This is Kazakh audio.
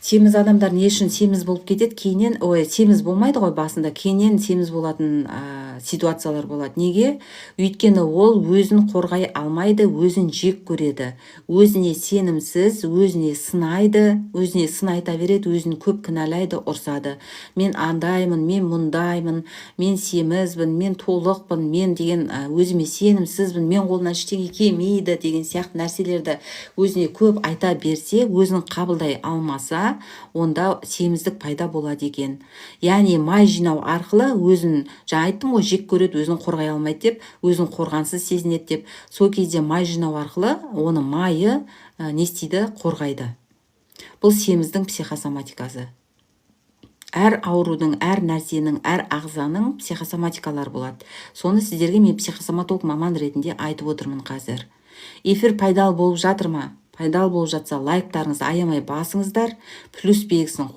Семіз адамдар не үшін семіз болып кетеді? Кейіннен, семіз болмайды ғой басында, кейіннен семіз болатын ситуациялар болады. Неге? Өйткені ол өзін қорғай алмайды, өзін жек көреді. Өзіне сенімсіз, өзіне сын айта береді, өзін көп кінәлайды, ұрсады. Мен андаймын, мен мұндаймын, мен семізбін, мен толықпын, мен деген өзіме сенімсізбін, мен қолынан ештеңе келмейді деген сияқты нәрселерді өзіне көп айта берсе, өзін қабылдай алмаса, онда семіздік пайда болады екен. Яғни май жинау арқылы өзін, жаңа айттым ғой, жек көреді, өзін қорғай алмайды деп, өзін қорғансыз сезінеді деп. Сол кезде май жинау арқылы оны майы не істейді? Қорғайды. Бұл семіздің психосоматикасы. Әр аурудың, әр нәрсенің, әр ағзаның психосоматикалары болады. Соны сіздерге мен психосоматолог маман ретінде айтып отырмын қазір. Эфир пайдалы болып жатыр ма? Пайдалы болып жатса лайктарыңызды аямай басыңыздар, плюс белгісін